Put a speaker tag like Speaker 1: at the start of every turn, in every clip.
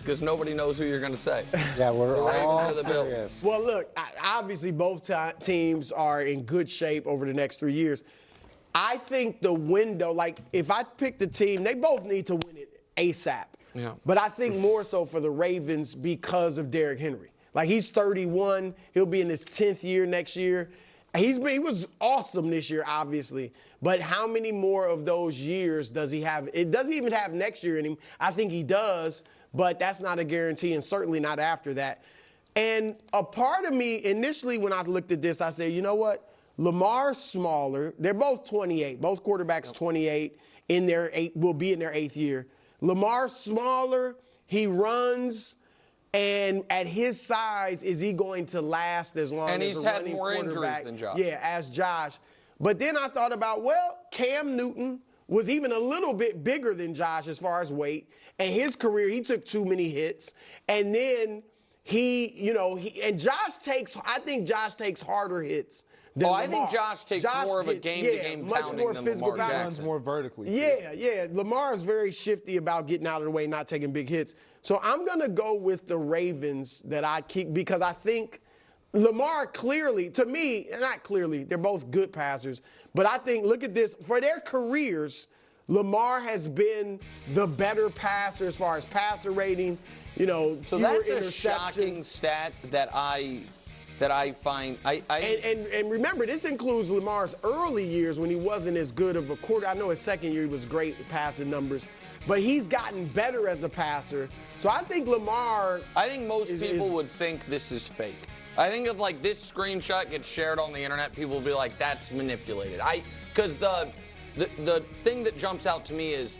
Speaker 1: because nobody knows who you're going to say.
Speaker 2: Yeah, we're
Speaker 1: The Ravens
Speaker 2: all
Speaker 1: or the Bills.
Speaker 2: curious.
Speaker 3: Well, look, obviously both teams are in good shape over the next 3 years. I think the window, like if I pick the team, they both need to win it ASAP.
Speaker 1: Yeah.
Speaker 3: But I think more so for the Ravens because of Derrick Henry. Like he's 31, he'll be in his 10th year next year. He was awesome this year, obviously. But how many more of those years does he have? It doesn't even have next year in him. I think he does, but that's not a guarantee, and certainly not after that. And a part of me, initially when I looked at this, I said, you know what? Lamar's smaller. They're both 28. Both quarterbacks 28 will be in their 8th year. Lamar's smaller. He runs. And at his size, is he going to last as long as a running quarterback?
Speaker 1: And he's had more injuries than Josh.
Speaker 3: Yeah, as Josh. But then I thought about, well, Cam Newton was even a little bit bigger than Josh as far as weight. And his career, he took too many hits. And then I think Josh takes harder hits than Lamar.
Speaker 1: I think Josh takes more of a game-to-game pounding than Lamar Jackson.
Speaker 4: Runs more vertically.
Speaker 3: Yeah. Lamar is very shifty about getting out of the way, not taking big hits. So I'm going to go with the Ravens that I keep because I think Lamar clearly, to me, not clearly, they're both good passers. But I think, look at this, for their careers, Lamar has been the better passer as far as passer rating.
Speaker 1: So that's a shocking stat that I find.
Speaker 3: And remember, this includes Lamar's early years when he wasn't as good of a quarter. I know his second year he was great at passing numbers, but he's gotten better as a passer. So I think Lamar.
Speaker 1: I think most people would think this is fake. I think if like this screenshot gets shared on the internet, people will be like, "That's manipulated." Because the thing that jumps out to me is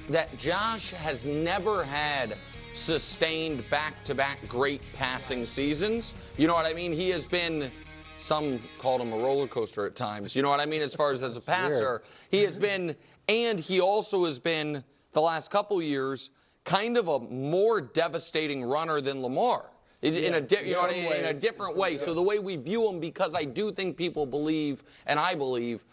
Speaker 1: that Josh has never had sustained back-to-back great passing seasons. You know what I mean? He has been, some called him a roller coaster at times. You know what I mean? As far as a passer, he has been, and he also has been the last couple years kind of a more devastating runner than Lamar. In a different way. So the way we view him, because I do think people believe, and I believe,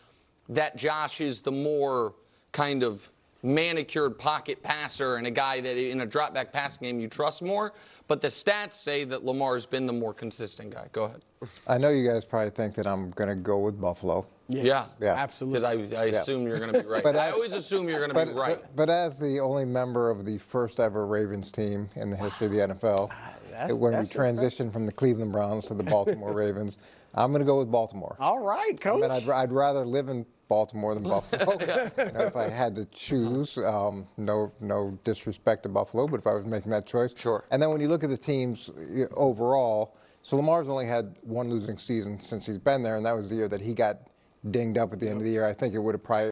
Speaker 1: that Josh is the more kind of manicured pocket passer and a guy that in a drop-back passing game you trust more. But the stats say that Lamar's been the more consistent guy. Go ahead.
Speaker 2: I know you guys probably think that I'm going to go with Buffalo.
Speaker 1: Yeah.
Speaker 3: Absolutely.
Speaker 1: Because I assume you're going to be right. I always assume you're going to be right.
Speaker 2: But as the only member of the first ever Ravens team in the history of the NFL, when we transitioned from the Cleveland Browns to the Baltimore Ravens, I'm going to go with Baltimore.
Speaker 3: All right, Coach.
Speaker 2: But I'd rather live in Baltimore than Buffalo. If I had to choose, no disrespect to Buffalo, but if I was making that choice.
Speaker 1: Sure.
Speaker 2: And then when you look at the teams overall, so Lamar's only had one losing season since he's been there, and that was the year that he got dinged up at the end of the year. I think it would have probably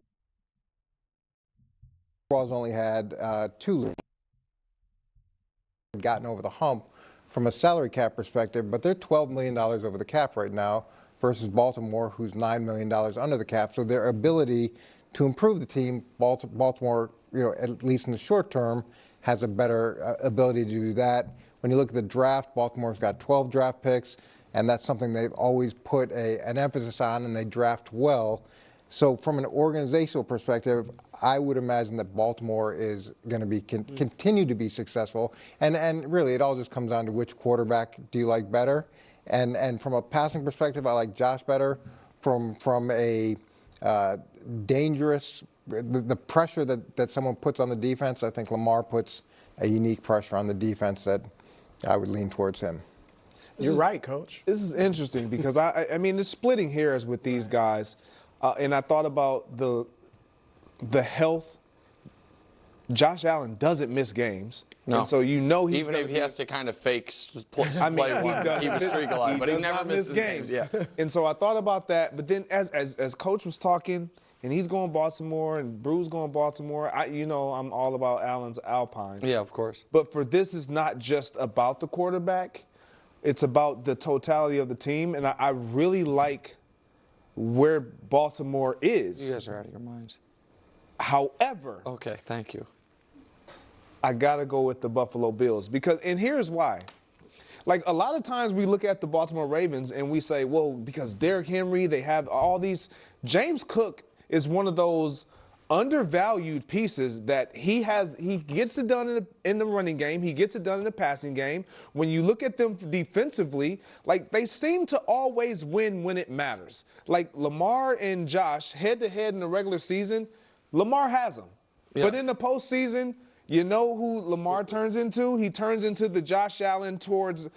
Speaker 2: only had 2 losing, gotten over the hump from a salary cap perspective, but they're $12 million over the cap right now versus Baltimore, who's $9 million under the cap. So their ability to improve the team, Baltimore, at least in the short term, has a better ability to do that. When you look at the draft, Baltimore's got 12 draft picks, and that's something they've always put an emphasis on, and they draft well. So from an organizational perspective, I would imagine that Baltimore is going to be continue to be successful. And really, it all just comes down to which quarterback do you like better. And from a passing perspective, I like Josh better. From a dangerous, the pressure that someone puts on the defense, I think Lamar puts a unique pressure on the defense that I would lean towards him.
Speaker 3: You're right, Coach.
Speaker 4: This is interesting because, I mean, it's splitting hairs with these guys. And I thought about the health. Josh Allen doesn't miss games.
Speaker 1: No.
Speaker 4: And so he's
Speaker 1: even if he has to kind of fake play one to keep his streak alive, but he never misses games. Yeah.
Speaker 4: And so I thought about that, but then as Coach was talking, and he's going Baltimore, and Brew's going Baltimore, I'm all about Allen's Alpine.
Speaker 1: Yeah, of course.
Speaker 4: But for this, is not just about the quarterback. It's about the totality of the team, and I really like where Baltimore is.
Speaker 1: You guys are out of your minds.
Speaker 4: However.
Speaker 1: Okay, thank you.
Speaker 4: I got to go with the Buffalo Bills and here's why. Like, a lot of times we look at the Baltimore Ravens and we say, well, because Derrick Henry, they have all these. James Cook is one of those undervalued pieces that he gets it done in the running game. He gets it done in the passing game. When you look at them defensively, like they seem to always win when it matters. Like Lamar and Josh head to head in the regular season, Lamar has them.
Speaker 1: Yeah.
Speaker 4: But in the postseason, you know who Lamar turns into? He turns into the Josh Allen towards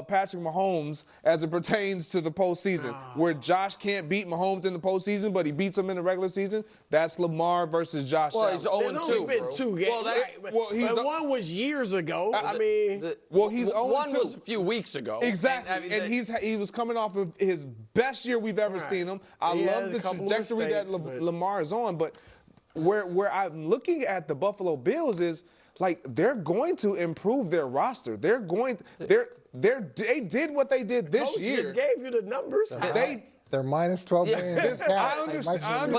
Speaker 4: Patrick Mahomes as it pertains to the postseason, where Josh can't beat Mahomes in the postseason, but he beats him in the regular season. That's Lamar versus Josh Allen.
Speaker 1: He's 0-2,
Speaker 3: There's only been
Speaker 1: bro.
Speaker 3: 2 games.
Speaker 1: Well,
Speaker 3: One was years ago. I mean,
Speaker 4: he's 0-2.
Speaker 1: One was a few weeks ago.
Speaker 4: Exactly, and he was coming off of his best year we've ever seen him. I love the trajectory that Lamar is on, but where I'm looking at the Buffalo Bills is like they're going to improve their roster. They did what they did this year.
Speaker 3: Coach just gave you the numbers.
Speaker 2: They're minus 12 million.
Speaker 4: I understand.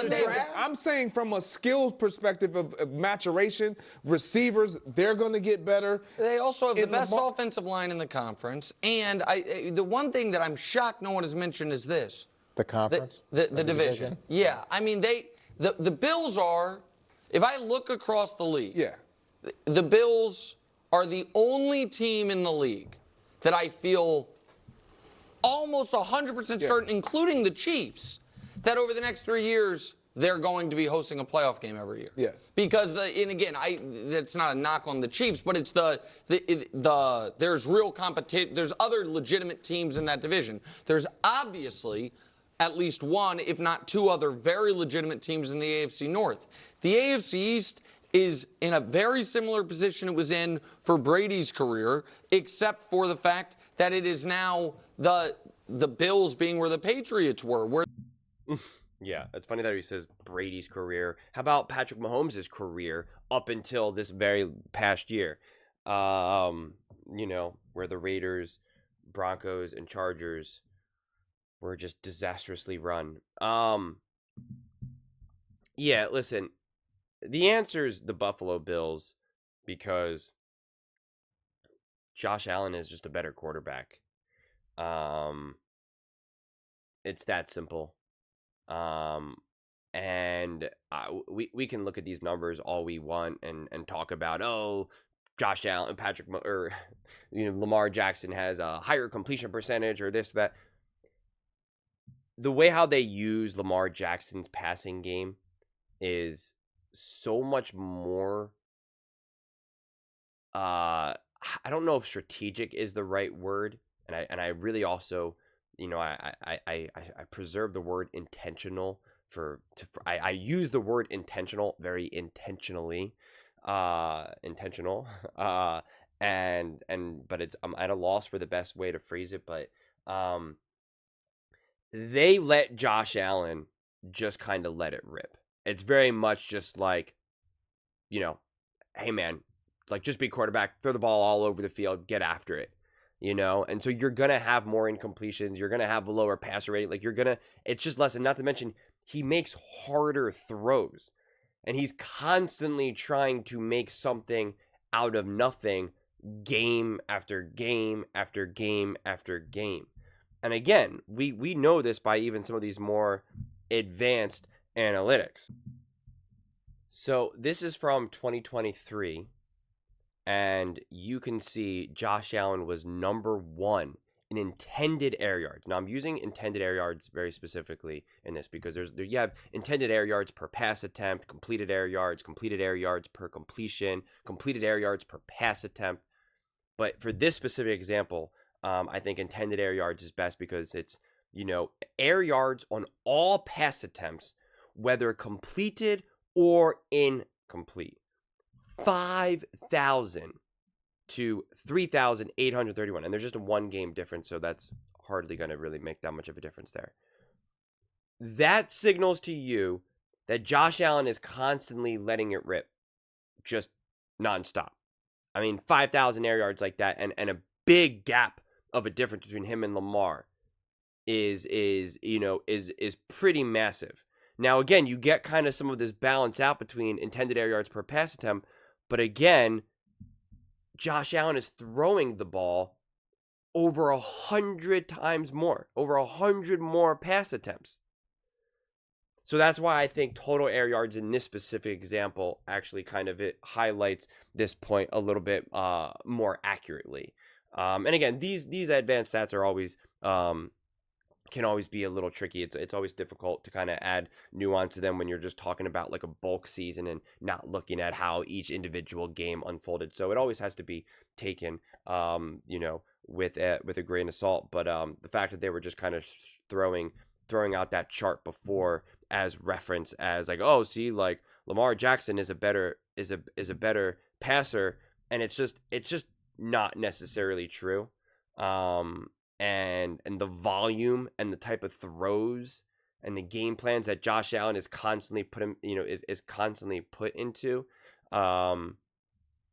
Speaker 4: I'm saying from a skills perspective of maturation, receivers, they're going to get better.
Speaker 1: They also have the best offensive line in the conference. And the one thing that I'm shocked no one has mentioned is this.
Speaker 2: The conference?
Speaker 1: The division. Yeah. I mean, the Bills are, if I look across the league, the Bills are the only team in the league that I feel almost 100% certain, including the Chiefs, that over the next 3 years, they're going to be hosting a playoff game every year.
Speaker 4: Yeah.
Speaker 1: Because that's not a knock on the Chiefs, but it's there's real competition. There's other legitimate teams in that division. There's obviously at least one, if not 2 other very legitimate teams in the AFC North. The AFC East is in a very similar position it was in for Brady's career, except for the fact that it is now the Bills being where the Patriots were.
Speaker 5: Yeah, it's funny that he says Brady's career. How about Patrick Mahomes' career up until this very past year? You know, where the Raiders, Broncos, and Chargers were just disastrously run. Yeah, listen, the answer is the Buffalo Bills because Josh Allen is just a better quarterback. It's that simple. And we can look at these numbers all we want and talk about, Josh Allen, Lamar Jackson has a higher completion percentage or this, that. The way how they use Lamar Jackson's passing game is so much more, I don't know if strategic is the right word. And I really also, I preserve the word intentional I use the word intentional very intentionally, intentional, but I'm at a loss for the best way to phrase it, but, they let Josh Allen just kind of let it rip. It's very much just like, hey man, like just be quarterback, throw the ball all over the field, get after it. And so you're going to have more incompletions. You're going to have a lower passer rate. Like it's just less. And not to mention, he makes harder throws. And he's constantly trying to make something out of nothing game after game after game after game. And again, we know this by even some of these more advanced analytics. So this is from 2023. And you can see Josh Allen was number 1 in intended air yards. Now, I'm using intended air yards very specifically in this because you have intended air yards per pass attempt, completed air yards per completion, completed air yards per pass attempt. But for this specific example, I think intended air yards is best because it's, air yards on all pass attempts, whether completed or incomplete. 5,000 to 3,831. And there's just a 1-game difference, so that's hardly going to really make that much of a difference there. That signals to you that Josh Allen is constantly letting it rip, just nonstop. I mean, 5,000 air yards like that and a big gap of a difference between him and Lamar is pretty massive. Now, again, you get kind of some of this balance out between intended air yards per pass attempt, but again, Josh Allen is throwing the ball over 100 times more, over 100 more pass attempts. So that's why I think total air yards in this specific example actually kind of it highlights this point a little bit more accurately. And again, these advanced stats are always can always be a little tricky. It's always difficult to kind of add nuance to them when you're just talking about like a bulk season and not looking at how each individual game unfolded. So it always has to be taken, with a grain of salt. But the fact that they were just kind of throwing out that chart before as reference as like, oh, see, like Lamar Jackson is a better passer, and it's just not necessarily true. And the volume and the type of throws and the game plans that Josh Allen is constantly is constantly put into,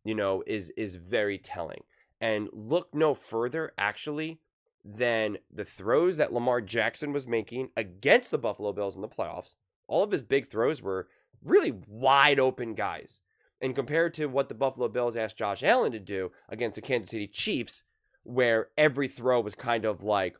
Speaker 5: is very telling. And look no further actually than the throws that Lamar Jackson was making against the Buffalo Bills in the playoffs. All of his big throws were really wide open guys. And compared to what the Buffalo Bills asked Josh Allen to do against the Kansas City Chiefs, where every throw was kind of like,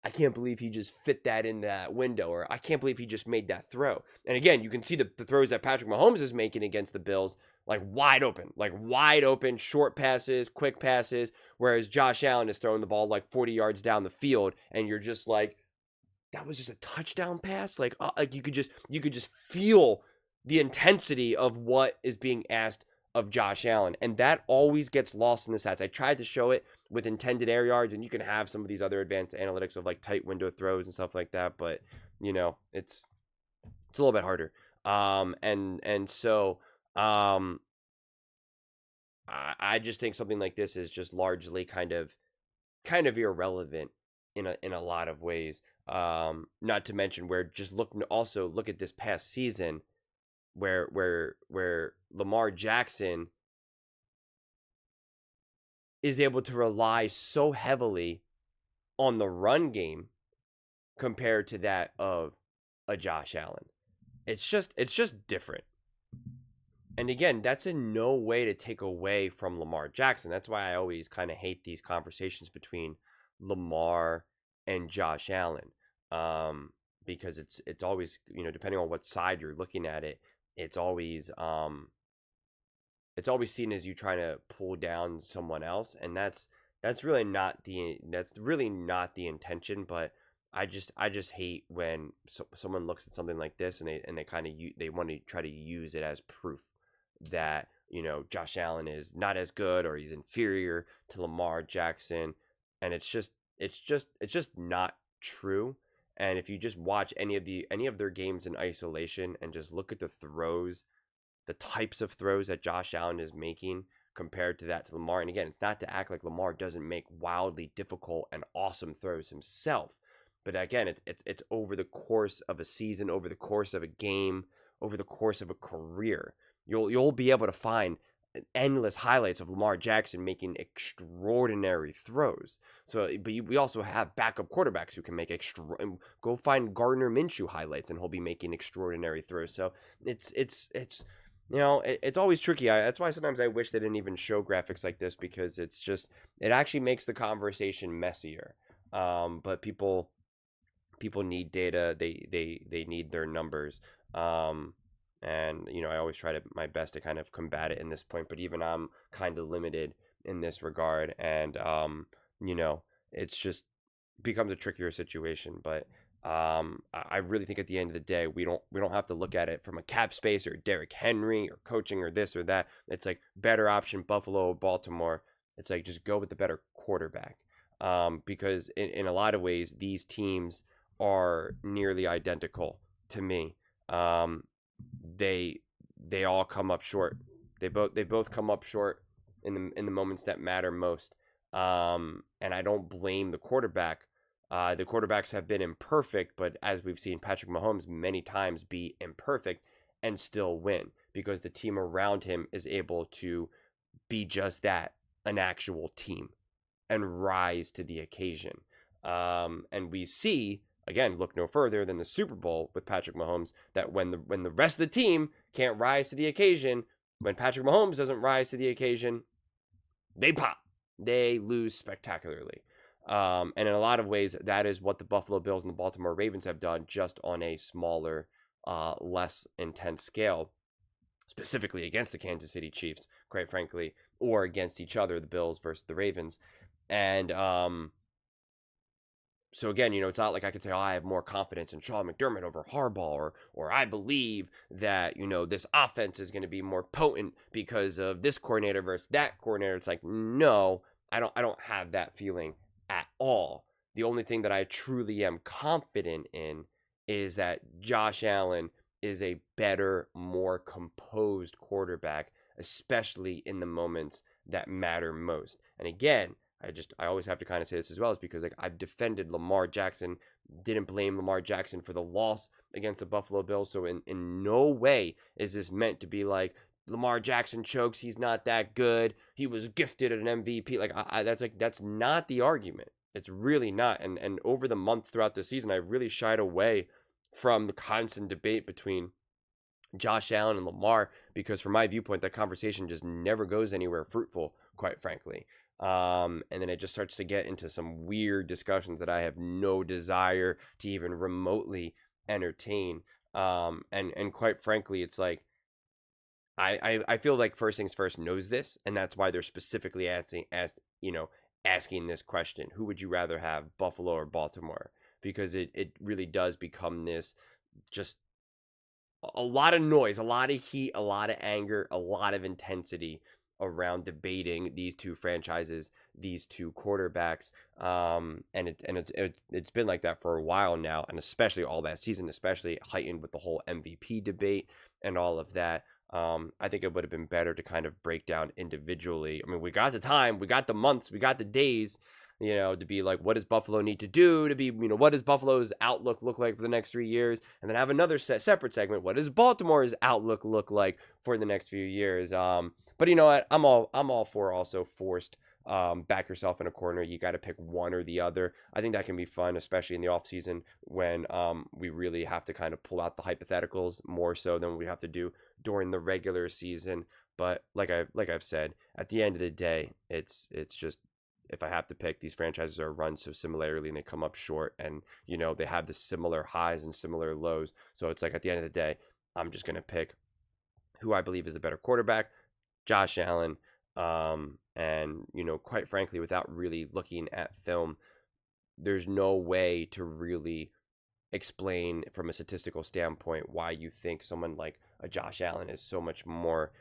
Speaker 5: I can't believe he just fit that in that window, or I can't believe he just made that throw. And again, you can see the throws that Patrick Mahomes is making against the Bills, like wide open, short passes, quick passes, whereas Josh Allen is throwing the ball like 40 yards down the field, and you're just like, that was just a touchdown pass? Like you could just feel the intensity of what is being asked of Josh Allen, and that always gets lost in the stats. I tried to show it with intended air yards, and you can have some of these other advanced analytics of like tight window throws and stuff like that, but it's a little bit harder. So I just think something like this is just largely kind of irrelevant in a lot of ways. Not to mention where just look at this past season where Lamar Jackson is able to rely so heavily on the run game compared to that of a Josh Allen. It's just different. And again, that's in no way to take away from Lamar Jackson. That's why I always kind of hate these conversations between Lamar and Josh Allen. Because it's always, depending on what side you're looking at it, it's always seen as you trying to pull down someone else, and that's really not the intention. But I just hate when someone looks at something like this and they kind of they want to try to use it as proof that Josh Allen is not as good or he's inferior to Lamar Jackson, and it's just not true. And if you just watch any of their games in isolation and just look at the throws, the types of throws that Josh Allen is making compared to that to Lamar, and again, it's not to act like Lamar doesn't make wildly difficult and awesome throws himself, but again, it's over the course of a season, over the course of a game, over the course of a career, you'll be able to find endless highlights of Lamar Jackson making extraordinary throws. So, but we also have backup quarterbacks who can make go find Gardner Minshew highlights and he'll be making extraordinary throws. So it's always tricky. That's why sometimes I wish they didn't even show graphics like this, because it actually makes the conversation messier. But people need data. They need their numbers. And, I always try my best to kind of combat it in this point, but even I'm kind of limited in this regard. And, it's just becomes a trickier situation. But I really think at the end of the day, we don't have to look at it from a cap space or Derrick Henry or coaching or this or that. It's like better option, Buffalo, Baltimore. It's like just go with the better quarterback. Because in a lot of ways, these teams are nearly identical to me. They all come up short. They both come up short in the moments that matter most. And I don't blame the quarterback. The quarterbacks have been imperfect, but as we've seen Patrick Mahomes many times be imperfect and still win, because the team around him is able to be just that, an actual team, and rise to the occasion. And we see, again, look no further than the Super Bowl with Patrick Mahomes, that when the rest of the team can't rise to the occasion, when Patrick Mahomes doesn't rise to the occasion, they pop. They lose spectacularly. And in a lot of ways, that is what the Buffalo Bills and the Baltimore Ravens have done, just on a smaller less intense scale, specifically against the Kansas City Chiefs, quite frankly, or against each other, the Bills versus the Ravens. And so again, it's not like I could say, oh, I have more confidence in Sean McDermott over Harbaugh, or I believe that, this offense is going to be more potent because of this coordinator versus that coordinator. It's like, no, I don't have that feeling at all. The only thing that I truly am confident in is that Josh Allen is a better, more composed quarterback, especially in the moments that matter most. And again, I always have to kind of say this as well, is because I've defended Lamar Jackson, didn't blame Lamar Jackson for the loss against the Buffalo Bills. So in no way is this meant to be like Lamar Jackson chokes, he's not that good, he was gifted an MVP. That's not the argument. It's really not. And over the months throughout the season, I really shied away from the constant debate between Josh Allen and Lamar, because from my viewpoint, that conversation just never goes anywhere fruitful, quite frankly. And then it just starts to get into some weird discussions that I have no desire to even remotely entertain. And quite frankly, it's like, I feel like First Things First knows this, and that's why they're specifically asking this question: who would you rather have, Buffalo or Baltimore? Because it really does become this just a lot of noise, a lot of heat, a lot of anger, a lot of intensity around debating these two franchises, these two quarterbacks, and it's been like that for a while now, and especially all that season, especially heightened with the whole MVP debate and all of that. I think it would have been better to kind of break down individually. I mean, we got the time, we got the months, we got the days, to be like, what does Buffalo need to do to be, what does Buffalo's outlook look like for the next 3 years? And then have another separate segment. What does Baltimore's outlook look like for the next few years? But you know what? I'm all for also forced back yourself in a corner. You got to pick one or the other. I think that can be fun, especially in the off season when we really have to kind of pull out the hypotheticals more so than we have to do during the regular season. But like I've said, at the end of the day, it's just, if I have to pick, these franchises are run so similarly and they come up short, and they have the similar highs and similar lows. So it's like, at the end of the day, I'm just gonna pick who I believe is the better quarterback, Josh Allen. And quite frankly, without really looking at film, there's no way to really explain from a statistical standpoint why you think someone like a Josh Allen is so much more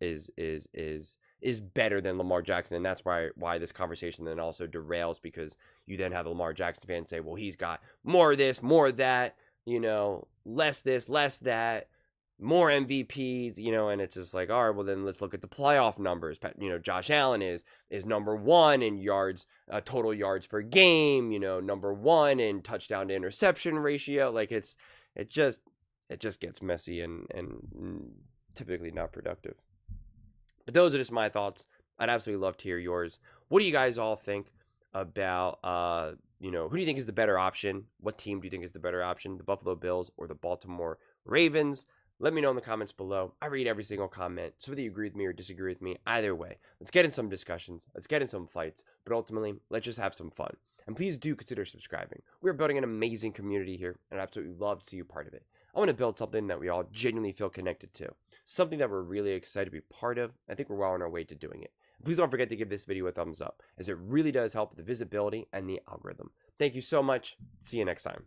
Speaker 5: is better than Lamar Jackson. And that's why this conversation then also derails, because you then have the Lamar Jackson fans say, well, he's got more of this, more of that, less this, less that, more MVPs, and it's just like, all right, well, then let's look at the playoff numbers. Josh Allen is number one in yards, total yards per game, number one in touchdown to interception ratio. Like it just gets messy and typically not productive. But those are just my thoughts. I'd absolutely love to hear yours. What do you guys all think about, who do you think is the better option? What team do you think is the better option? The Buffalo Bills or the Baltimore Ravens? Let me know in the comments below. I read every single comment. So whether you agree with me or disagree with me, either way, let's get in some discussions. Let's get in some fights. But ultimately, let's just have some fun. And please do consider subscribing. We're building an amazing community here, and I'd absolutely love to see you part of it. I want to build something that we all genuinely feel connected to. Something that we're really excited to be part of. I think we're well on our way to doing it. Please don't forget to give this video a thumbs up, as it really does help the visibility and the algorithm. Thank you so much. See you next time.